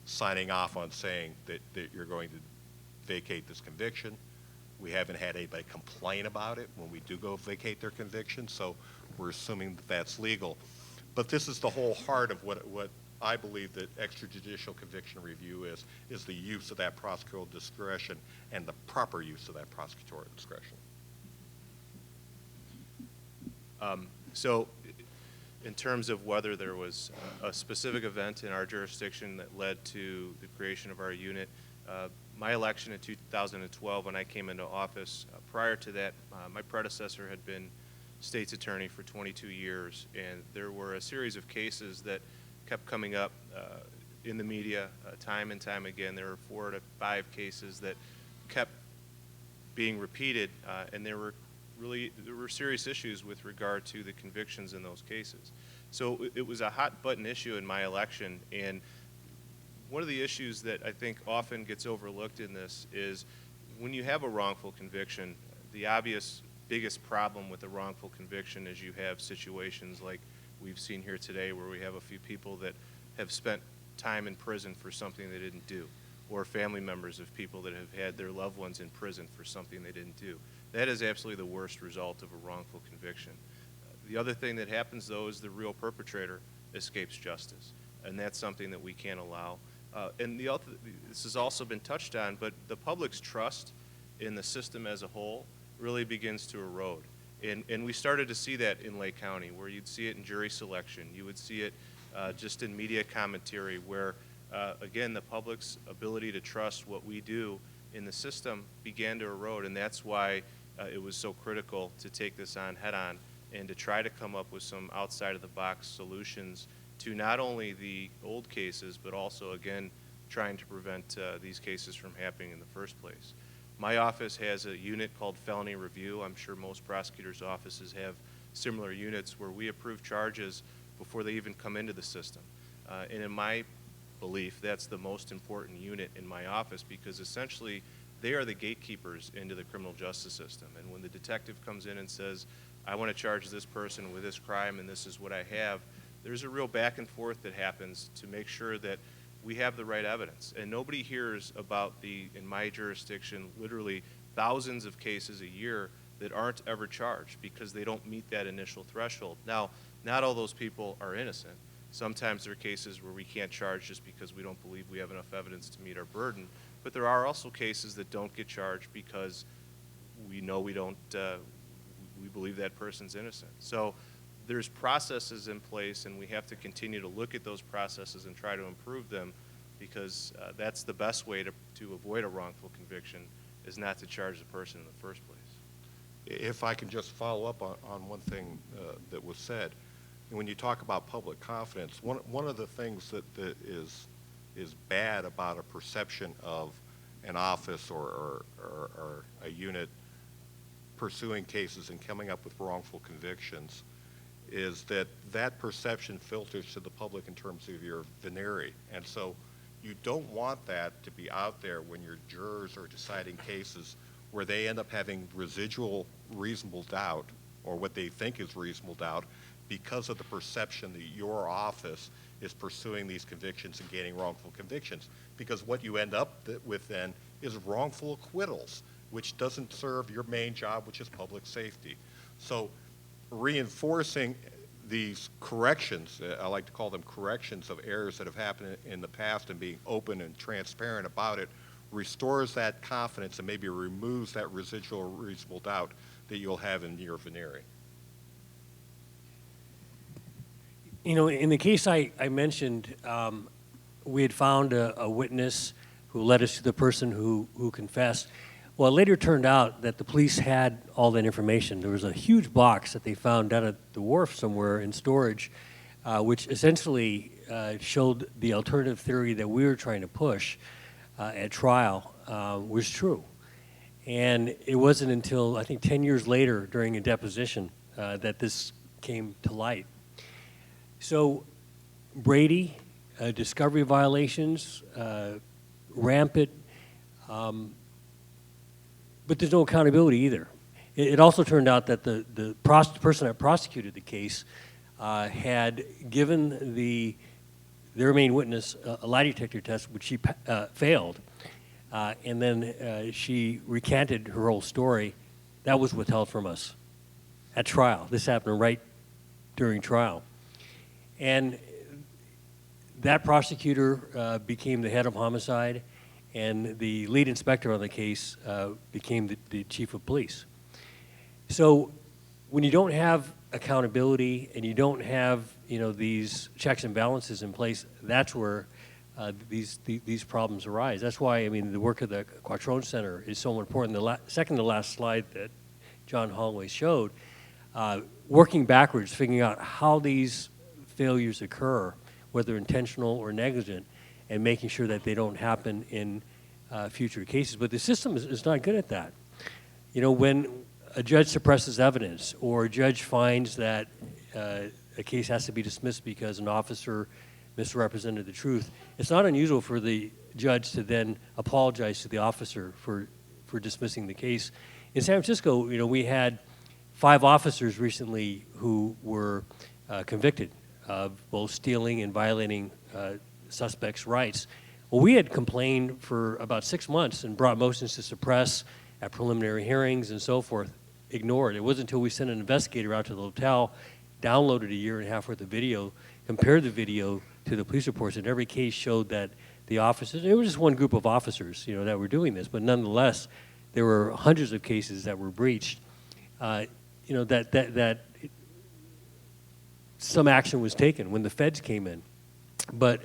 signing off on saying that you're going to vacate this conviction. We haven't had anybody complain about it when we do go vacate their conviction, so we're assuming that that's legal. But this is the whole heart of what I believe that extrajudicial conviction review is the use of that prosecutorial discretion and the proper use of that prosecutorial discretion. So in terms of whether there was a specific event in our jurisdiction that led to the creation of our unit, my election in 2012 when I came into office, prior to that, my predecessor had been state's attorney for 22 years, and there were a series of cases that kept coming up in the media time and time again. There were 4 to 5 cases that kept being repeated, and there were serious issues with regard to the convictions in those cases. So it was a hot button issue in my election, and one of the issues that I think often gets overlooked in this is when you have a wrongful conviction, the obvious biggest problem with a wrongful conviction is you have situations like we've seen here today where we have a few people that have spent time in prison for something they didn't do, or family members of people that have had their loved ones in prison for something they didn't do. That is absolutely the worst result of a wrongful conviction. The other thing that happens, though, is the real perpetrator escapes justice, and that's something that we can't allow. And this has also been touched on, but the public's trust in the system as a whole really begins to erode. And we started to see that in Lake County, where you'd see it in jury selection. You would see it just in media commentary, where, again, the public's ability to trust what we do in the system began to erode, and that's why it was so critical to take this on head-on and to try to come up with some outside-of-the-box solutions to not only the old cases, but also, again, trying to prevent these cases from happening in the first place. My office has a unit called Felony Review. I'm sure most prosecutors' offices have similar units where we approve charges before they even come into the system. And in my belief, that's the most important unit in my office because essentially they are the gatekeepers into the criminal justice system. And when the detective comes in and says, I want to charge this person with this crime and this is what I have, there's a real back and forth that happens to make sure that we have the right evidence. And nobody hears about in my jurisdiction, literally thousands of cases a year that aren't ever charged because they don't meet that initial threshold. Now, not all those people are innocent. Sometimes there are cases where we can't charge just because we don't believe we have enough evidence to meet our burden. But there are also cases that don't get charged because we know we believe that person's innocent. So there's processes in place, and we have to continue to look at those processes and try to improve them because that's the best way to avoid a wrongful conviction is not to charge the person in the first place. If I can just follow up on one thing that was said. When you talk about public confidence, one of the things that is bad about a perception of an office or a unit pursuing cases and coming up with wrongful convictions is that perception filters to the public in terms of your veneer. And so you don't want that to be out there when your jurors are deciding cases where they end up having residual reasonable doubt or what they think is reasonable doubt because of the perception that your office is pursuing these convictions and gaining wrongful convictions. Because what you end up with then is wrongful acquittals, which doesn't serve your main job, which is public safety. So reinforcing these corrections, I like to call them corrections of errors that have happened in the past and being open and transparent about it, restores that confidence and maybe removes that residual reasonable doubt that you'll have in your veneer. You know, in the case I mentioned, we had found a witness who led us to the person who confessed. Well, it later turned out that the police had all that information. There was a huge box that they found down at the wharf somewhere in storage, which essentially showed the alternative theory that we were trying to push at trial was true. And it wasn't until, I think, 10 years later during a deposition that this came to light. So Brady, discovery violations, rampant But there's no accountability either. It also turned out that the person that prosecuted the case had given their main witness a lie detector test, which she failed, and then she recanted her whole story. That was withheld from us at trial. This happened right during trial. And that prosecutor became the head of homicide, and the lead inspector on the case became the chief of police. So when you don't have accountability and you don't have these checks and balances in place, that's where these problems arise. That's why, I mean, the work of the Quattrone Center is so important. The second to last slide that John Holloway showed, working backwards, figuring out how these failures occur, whether intentional or negligent, and making sure that they don't happen in future cases. But the system is not good at that. When a judge suppresses evidence or a judge finds that a case has to be dismissed because an officer misrepresented the truth, it's not unusual for the judge to then apologize to the officer for dismissing the case. In San Francisco, we had 5 officers recently who were convicted of both stealing and violating suspects' rights. Well, we had complained for about 6 months and brought motions to suppress at preliminary hearings and so forth, ignored. It wasn't until we sent an investigator out to the hotel, downloaded a year and a half worth of video, compared the video to the police reports, and every case showed that the officers, it was just one group of officers, that were doing this, but nonetheless, there were hundreds of cases that were breached. That some action was taken when the feds came in. But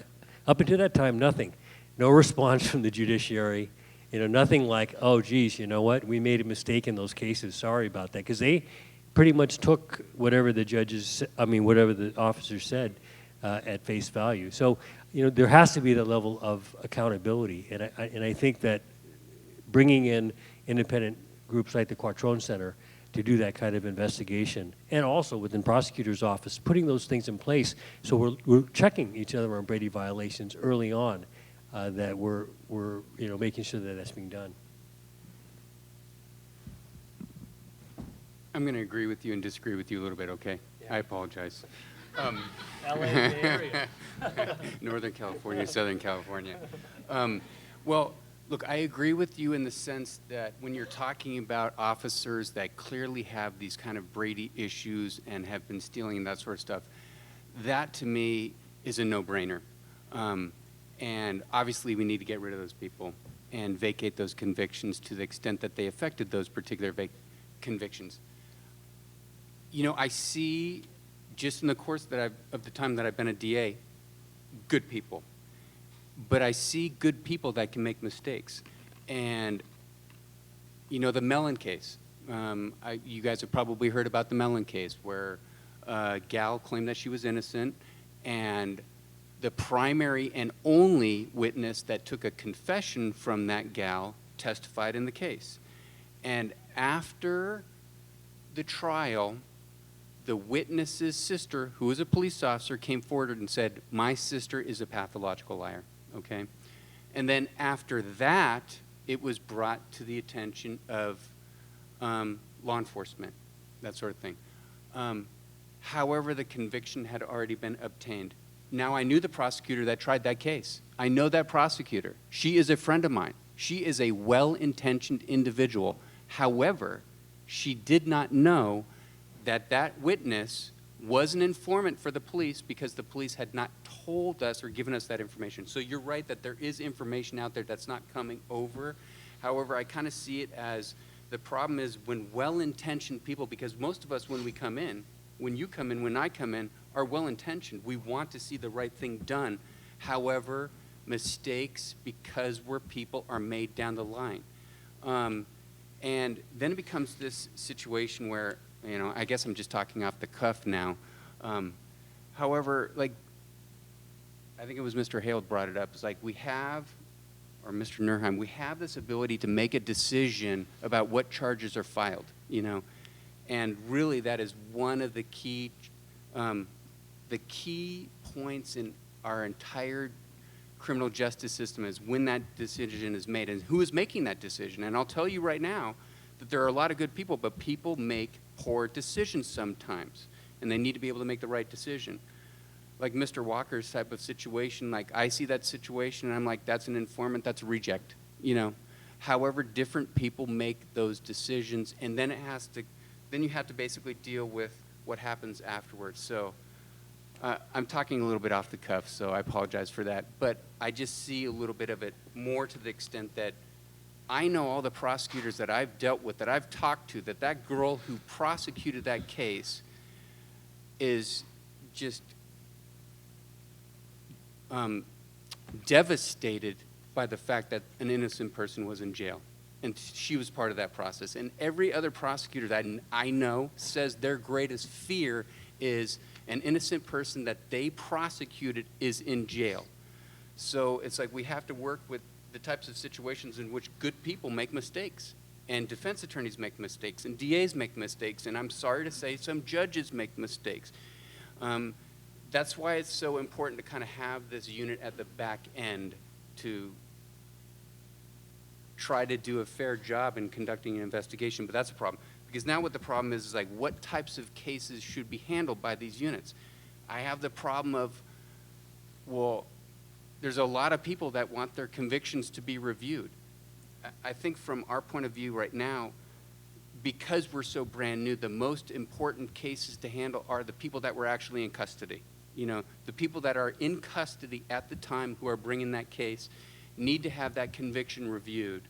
up until that time, nothing. No response from the judiciary. Nothing like, oh, geez, you know what? We made a mistake in those cases. Sorry about that. Because they pretty much took whatever whatever the officers said at face value. So, there has to be that level of accountability. And I think that bringing in independent groups like the Quattrone Center to do that kind of investigation, and also within prosecutor's office, putting those things in place so we're checking each other on Brady violations early on, that we're making sure that that's being done. I'm going to agree with you and disagree with you a little bit, okay? Yeah. I apologize. LA Bay Area. Northern California, Southern California. Well, look, I agree with you in the sense that when you're talking about officers that clearly have these kind of Brady issues and have been stealing and that sort of stuff, that to me is a no-brainer. And obviously we need to get rid of those people and vacate those convictions to the extent that they affected those particular convictions. I see, just in the course of the time that I've been a DA, good people. But I see good people that can make mistakes. And, the Mellon case, you guys have probably heard about the Mellon case where a gal claimed that she was innocent, and the primary and only witness that took a confession from that gal testified in the case. And after the trial, the witness's sister, who was a police officer, came forward and said, my sister is a pathological liar, okay? And then after that, it was brought to the attention of law enforcement, that sort of thing. However, the conviction had already been obtained. Now, I knew the prosecutor that tried that case. I know that prosecutor. She is a friend of mine. She is a well-intentioned individual. However, she did not know that that witness was an informant for the police because the police had not told us or given us that information. So you're right that there is information out there that's not coming over. However, I kind of see it as the problem is when well-intentioned people, because most of us when we come in, when you come in, when I come in, are well-intentioned. We want to see the right thing done. However, mistakes, because we're people, are made down the line. And then it becomes this situation where, I guess I'm just talking off the cuff now. However, like, I think it was Mr. Hale brought it up. It's like we have, or Mr. Nurheim, we have this ability to make a decision about what charges are filed, And really that is one of the key points in our entire criminal justice system is when that decision is made and who is making that decision. And I'll tell you right now that there are a lot of good people, but people make poor decisions sometimes, and they need to be able to make the right decision. Like Mr. Walker's type of situation, like I see that situation and I'm like, that's an informant, that's a reject, you know. However, different people make those decisions, and then then you have to basically deal with what happens afterwards. So I'm talking a little bit off the cuff, so I apologize for that. But I just see a little bit of it more to the extent that I know all the prosecutors that I've dealt with, that I've talked to, that girl who prosecuted that case is just devastated by the fact that an innocent person was in jail. And she was part of that process. And every other prosecutor that I know says their greatest fear is an innocent person that they prosecuted is in jail. So it's like we have to work with the types of situations in which good people make mistakes. And defense attorneys make mistakes, and DAs make mistakes, and I'm sorry to say some judges make mistakes. That's why it's so important to kind of have this unit at the back end to try to do a fair job in conducting an investigation, but that's a problem. Because now what the problem is like what types of cases should be handled by these units. I have the problem of, well, there's a lot of people that want their convictions to be reviewed. I think from our point of view right now, because we're so brand new, the most important cases to handle are the people that were actually in custody. You know, the people that are in custody at the time who are bringing that case need to have that conviction reviewed,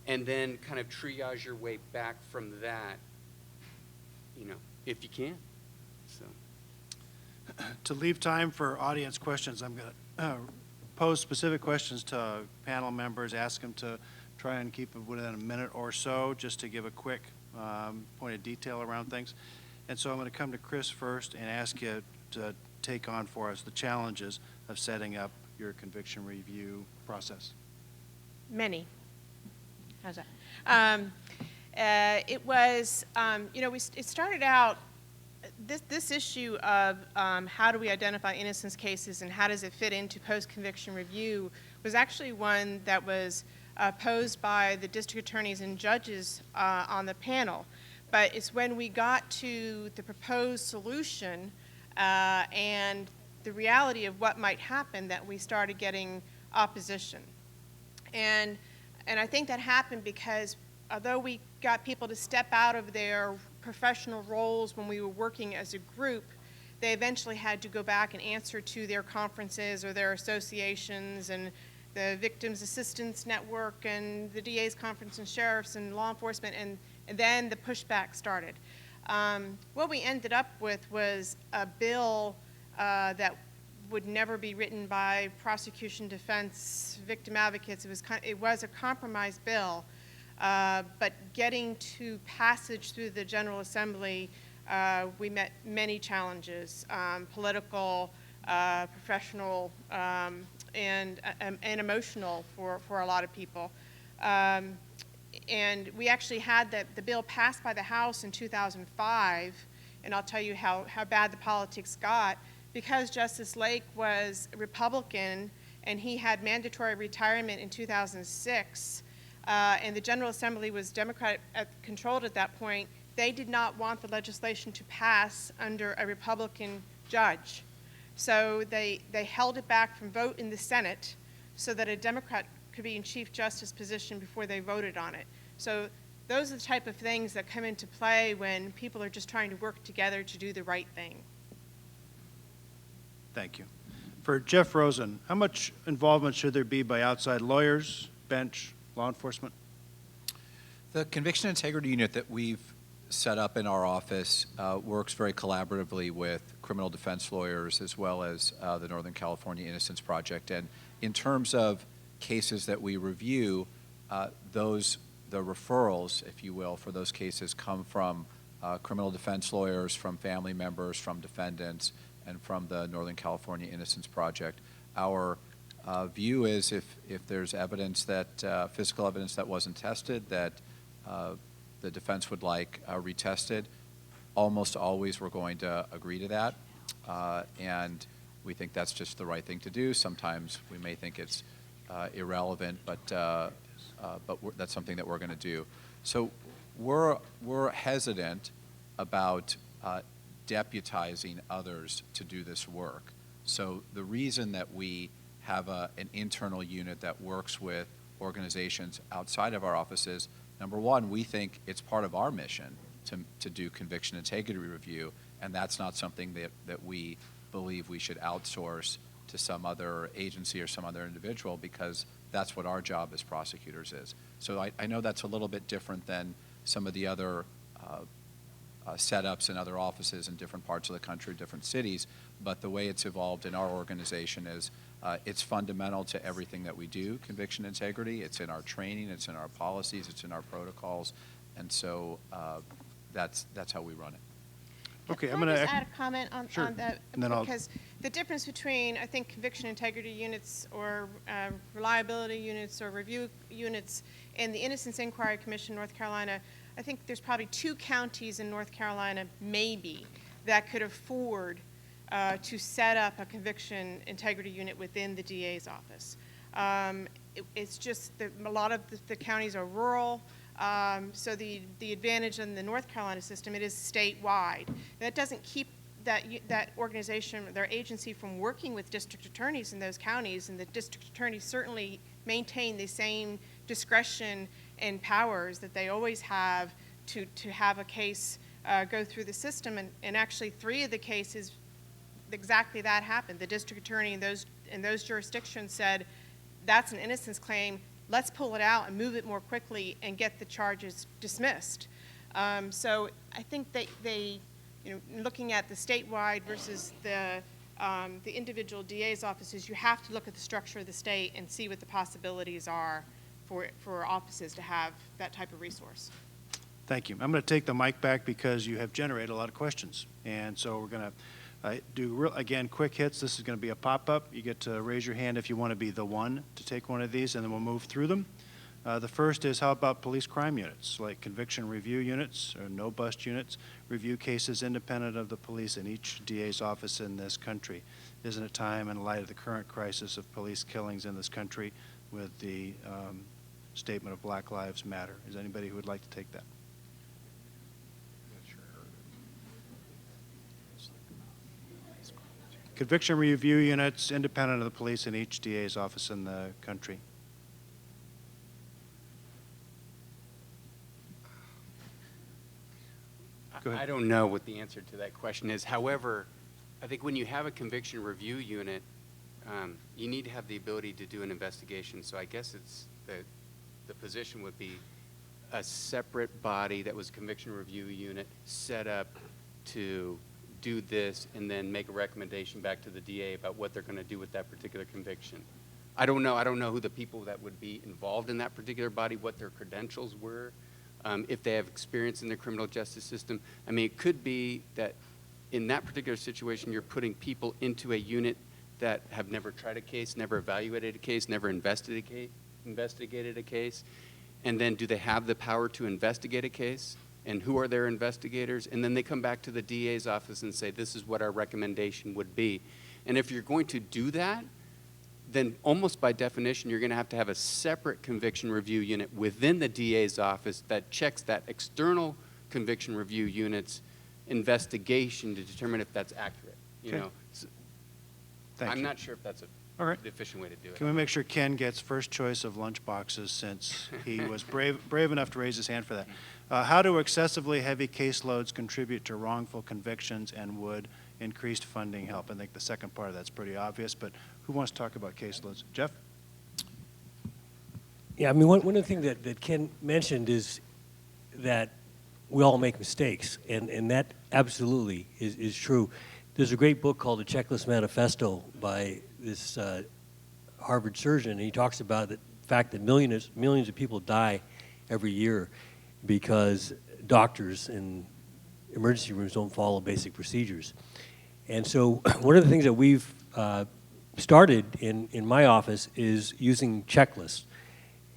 and then kind of triage your way back from that, you know, if you can. So. To leave time for audience questions, I'm going to pose specific questions to panel members, ask them to try and keep it within a minute or so, just to give a quick point of detail around things. And so I'm going to come to Chris first and ask you to take on for us the challenges of setting up your conviction review process. Many. How's that? It was, you know, it started out, this issue of how do we identify innocence cases and how does it fit into post-conviction review was actually one that was posed by the district attorneys and judges on the panel. But it's when we got to the proposed solution and the reality of what might happen that we started getting opposition. And I think that happened because although we got people to step out of their professional roles when we were working as a group, they eventually had to go back and answer to their conferences or their associations and the Victims Assistance Network and the DA's conference and sheriffs and law enforcement, and then the pushback started. What we ended up with was a bill that would never be written by prosecution, defense, victim advocates. It was a compromise bill, but getting to passage through the General Assembly, we met many challenges, political, professional, and emotional for a lot of people. And we actually had the bill passed by the House in 2005, and I'll tell you how bad the politics got. Because Justice Lake was a Republican and he had mandatory retirement in 2006, and the General Assembly was Democratic controlled at that point, they did not want the legislation to pass under a Republican judge. So they held it back from vote in the Senate so that a Democrat could be in Chief Justice position before they voted on it. So those are the type of things that come into play when people are just trying to work together to do the right thing. Thank you. For Jeff Rosen, how much involvement should there be by outside lawyers, bench, law enforcement? The Conviction Integrity Unit that we've set up in our office works very collaboratively with criminal defense lawyers as well as the Northern California Innocence Project. And in terms of cases that we review, the referrals, if you will, for those cases come from criminal defense lawyers, from family members, from defendants, and from the Northern California Innocence Project. Our view is if there's evidence that, physical evidence that wasn't tested, that the defense would like retested, almost always we're going to agree to that. And We think that's just the right thing to do. Sometimes we may think it's irrelevant, but that's something that we're going to do. So we're hesitant about deputizing others to do this work. So the reason that we have an internal unit that works with organizations outside of our offices, number one, we think it's part of our mission to do conviction integrity review, and that's not something that we believe we should outsource to some other agency or some other individual, because that's what our job as prosecutors is. So I know that's a little bit different than some of the other setups in other offices in different parts of the country, different cities, but the way it's evolved in our organization is it's fundamental to everything that we do, conviction integrity. It's in our training, it's in our policies, it's in our protocols, and so that's how we run it. Okay, Can I'm going I just to... add a comment on, Sure. on that? And then I'll- Because the difference between, I think, conviction integrity units or reliability units or review units and the Innocence Inquiry Commission in North Carolina, I think there's probably 2 counties in North Carolina, maybe, that could afford to set up a conviction integrity unit within the DA's office. It's just that a lot of the counties are rural. So the advantage in the North Carolina system, it is statewide. That doesn't keep that organization, their agency, from working with district attorneys in those counties, and the district attorneys certainly maintain the same discretion and powers that they always have to have a case go through the system. And actually 3 of the cases, exactly that happened. The district attorney in those jurisdictions said, that's an innocence claim, let's pull it out and move it more quickly and get the charges dismissed. So I think they, looking at the statewide versus the individual DA's offices, you have to look at the structure of the state and see what the possibilities are for offices to have that type of resource. Thank you. I'm going to take the mic back because you have generated a lot of questions. And so we're going to again, quick hits. This is going to be a pop-up. You get to raise your hand if you want to be the one to take one of these, and then we'll move through them. The first is, how about police crime units, like conviction review units or no-bust units, review cases independent of the police in each DA's office in this country? Isn't it time, in light of the current crisis of police killings in this country, with the statement of Black Lives Matter? Is there anybody who would like to take that? Conviction review units independent of the police in each DA's office in the country. Go ahead. I don't know what the answer to that question is. However, I think when you have a conviction review unit, you need to have the ability to do an investigation. So I guess it's the position would be a separate body that was a conviction review unit set up to do this and then make a recommendation back to the DA about what they're going to do with that particular conviction. I don't know who the people that would be involved in that particular body, what their credentials were, if they have experience in the criminal justice system. I mean, it could be that in that particular situation, you're putting people into a unit that have never tried a case, never evaluated a case, never investigated a case, and then do they have the power to investigate a case? And who are their investigators? And then they come back to the DA's office and say, this is what our recommendation would be. And if you're going to do that, then almost by definition, you're going to have a separate conviction review unit within the DA's office that checks that external conviction review unit's investigation to determine if that's accurate. You Okay. know, So Thank I'm you. not sure if that's All right. the efficient way to do it. Can we make sure Ken gets first choice of lunch boxes, since he was brave enough to raise his hand for that? How do excessively heavy caseloads contribute to wrongful convictions, and would increased funding help? I think the second part of that's pretty obvious, but who wants to talk about caseloads? Jeff? Yeah, I mean, one of the things that Ken mentioned is that we all make mistakes, and that absolutely is true. There's a great book called The Checklist Manifesto by this Harvard surgeon, and he talks about the fact that millions of people die every year because doctors in emergency rooms don't follow basic procedures. And so one of the things that we've started in my office is using checklists.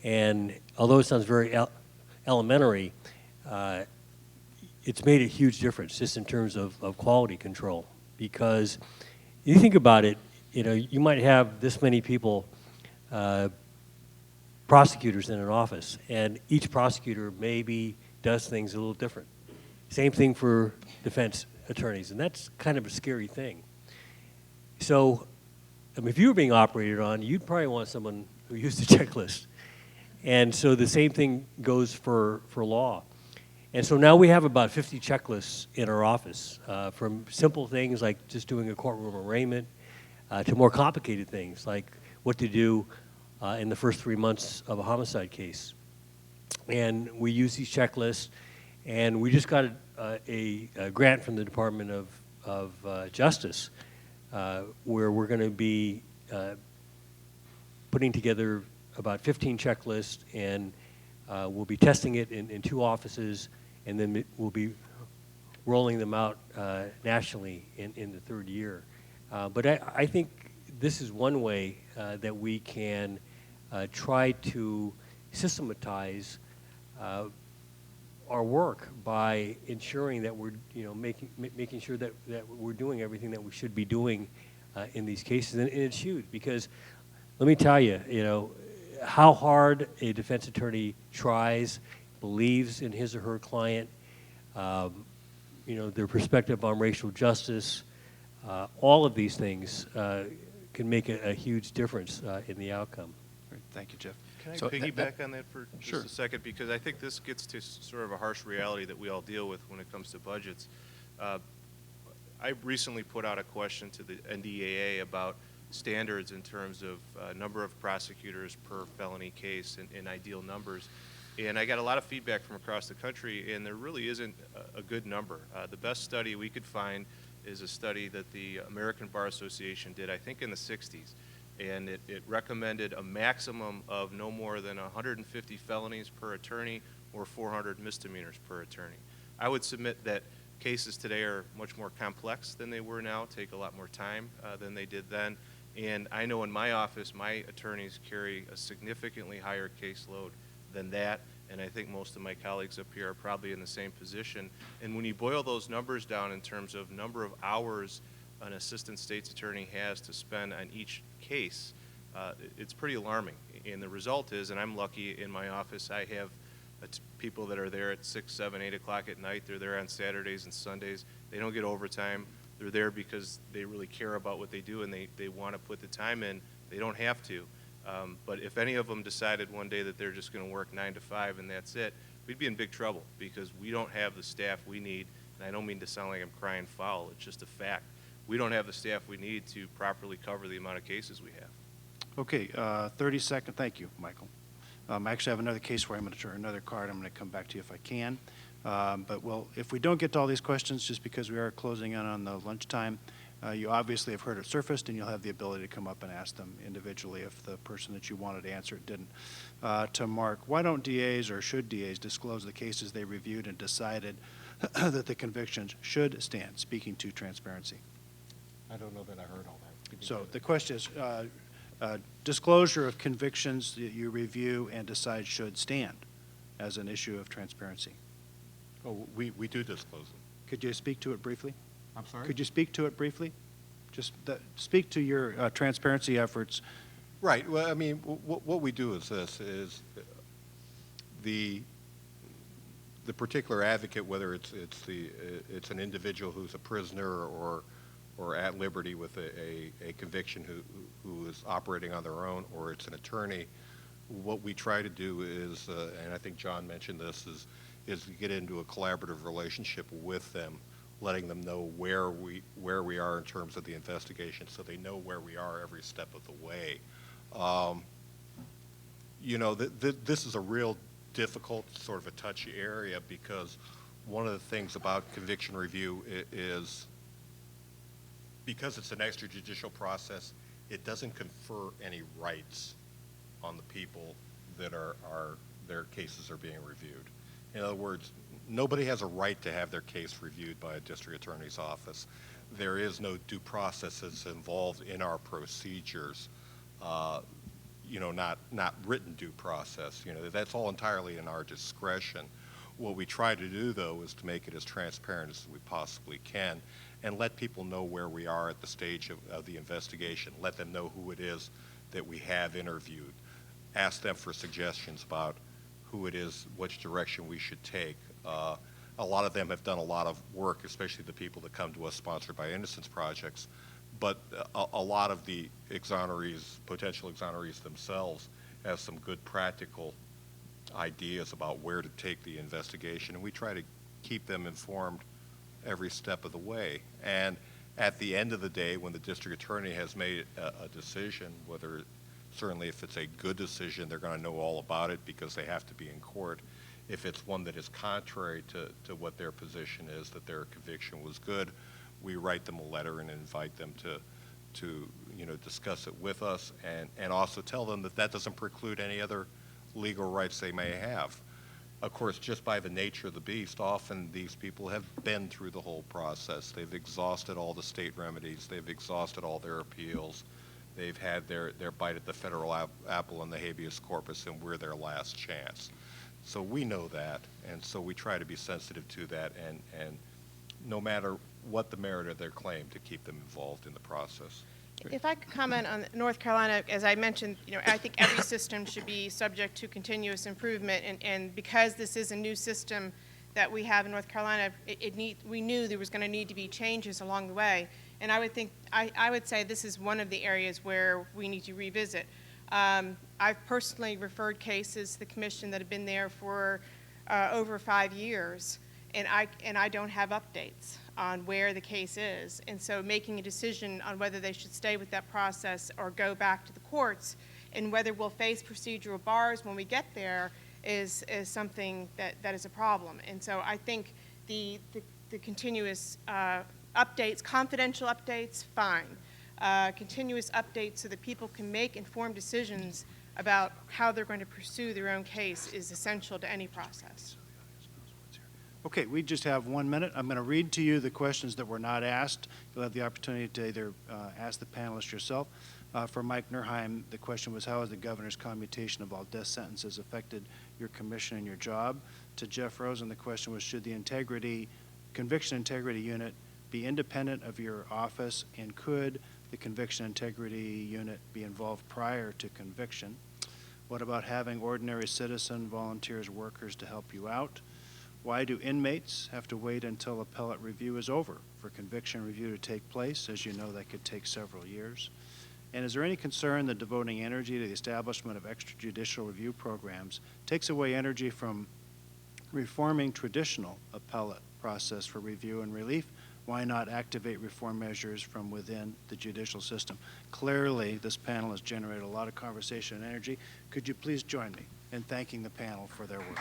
And although it sounds very elementary, it's made a huge difference just in terms of quality control. Because you think about it, you know, you might have this many people, prosecutors in an office, and each prosecutor maybe does things a little different. Same thing for defense attorneys, and that's kind of a scary thing. So, I mean, if you were being operated on, you'd probably want someone who used the checklist. And so the same thing goes for law. And so now we have about 50 checklists in our office, from simple things like just doing a courtroom arraignment to more complicated things like what to do in the first 3 months of a homicide case. And we use these checklists, and we just got a grant from the Department of Justice where we're going to be putting together about 15 checklists, and we'll be testing it in 2 offices, and then we'll be rolling them out nationally in the 3rd year. But I think this is one way that we can try to systematize our work by ensuring that we're, you know, making sure that we're doing everything that we should be doing in these cases. And it's huge because, let me tell you, you know, how hard a defense attorney tries, believes in his or her client, you know, their perspective on racial justice, all of these things can make a huge difference in the outcome. Great. Thank you, Jeff. Can I So piggyback on that for Sure. just a second? Because I think this gets to sort of a harsh reality that we all deal with when it comes to budgets. I recently put out a question to the NDAA about standards in terms of number of prosecutors per felony case and ideal numbers. And I got a lot of feedback from across the country, and there really isn't a good number. The best study we could find is a study that the American Bar Association did, I think in the 60s. And it recommended a maximum of no more than 150 felonies per attorney or 400 misdemeanors per attorney. I would submit that cases today are much more complex than they were now, take a lot more time than they did then. And I know in my office, my attorneys carry a significantly higher caseload than that, and I think most of my colleagues up here are probably in the same position. And when you boil those numbers down in terms of number of hours an assistant state's attorney has to spend on each case, it's pretty alarming. And the result is, and I'm lucky in my office, I have people that are there at 6, 7, 8 o'clock at night. They're there on Saturdays and Sundays. They don't get overtime. They're there because they really care about what they do and they want to put the time in. They don't have to. But if any of them decided one day that they're just going to work 9 to 5 and that's it, we'd be in big trouble because we don't have the staff we need. And I don't mean to sound like I'm crying foul. It's just a fact. We don't have the staff we need to properly cover the amount of cases we have. Okay, 30 seconds. Thank you, Michael. I actually have another case where I'm going to turn another card. I'm going to come back to you if I can. But well, if we don't get to all these questions, just because we are closing in on the lunchtime, you obviously have heard it surfaced, and you'll have the ability to come up and ask them individually if the person that you wanted to answer it didn't. To Mark, why don't DAs or should DAs disclose the cases they reviewed and decided that the convictions should stand, speaking to transparency? I don't know that I heard all that. So the question is, disclosure of convictions that you review and decide should stand as an issue of transparency. Oh, we do disclose them. Could you speak to it briefly? I'm sorry? Could you speak to it briefly? Just speak to your transparency efforts. Right. Well, I mean, what we do is this, is the particular advocate, whether it's an individual who's a prisoner or at liberty with a conviction who is operating on their own, or it's an attorney, what we try to do is, and I think John mentioned this, is to get into a collaborative relationship with them, letting them know where we are in terms of the investigation, so they know where we are every step of the way. You know, this is a real difficult, sort of a touchy area, because one of the things about conviction review is, because it's an extrajudicial process, it doesn't confer any rights on the people that their cases are being reviewed. In other words, nobody has a right to have their case reviewed by a district attorney's office. There is no due process that's involved in our procedures, you know, not written due process. You know, that's all entirely in our discretion. What we try to do, though, is to make it as transparent as we possibly can and let people know where we are at the stage of the investigation. Let them know who it is that we have interviewed. Ask them for suggestions about who it is, which direction we should take. A lot of them have done a lot of work, especially the people that come to us sponsored by Innocence Projects, but a lot of the exonerees, potential exonerees themselves, have some good practical ideas about where to take the investigation, and we try to keep them informed every step of the way. And at the end of the day, when the district attorney has made a decision, whether certainly if it's a good decision, they're going to know all about it because they have to be in court. If it's one that is contrary to what their position is, that their conviction was good, we write them a letter and invite them to discuss it with us, and also tell them that that doesn't preclude any other legal rights they may have. Of course, just by the nature of the beast, often these people have been through the whole process. They've exhausted all the state remedies. They've exhausted all their appeals. They've had their bite at the federal apple and the habeas corpus, and we're their last chance. So we know that, and so we try to be sensitive to that, and no matter what the merit of their claim, to keep them involved in the process. If I could comment on North Carolina, as I mentioned, I think every system should be subject to continuous improvement, and because this is a new system that we have in North Carolina, we knew there was going to need to be changes along the way, and I would say this is one of the areas where we need to revisit. I've personally referred cases to the commission that have been there for over 5 years, and I don't have updates on where the case is. And so making a decision on whether they should stay with that process or go back to the courts, and whether we'll face procedural bars when we get there is something that is a problem. And so I think the continuous updates, confidential updates, fine. Continuous updates so that people can make informed decisions about how they're going to pursue their own case is essential to any process. Okay, we just have 1 minute. I'm going to read to you the questions that were not asked. You'll have the opportunity to either ask the panelists yourself. For Mike Nerheim, the question was, how has the governor's commutation of all death sentences affected your commission and your job? To Jeff Rosen, the question was, should the conviction integrity unit be independent of your office, and could the conviction integrity unit be involved prior to conviction? What about having ordinary citizen volunteers, workers to help you out? Why do inmates have to wait until appellate review is over for conviction review to take place? As you know, that could take several years. And is there any concern that devoting energy to the establishment of extrajudicial review programs takes away energy from reforming traditional appellate process for review and relief? Why not activate reform measures from within the judicial system? Clearly, this panel has generated a lot of conversation and energy. Could you please join me in thanking the panel for their work?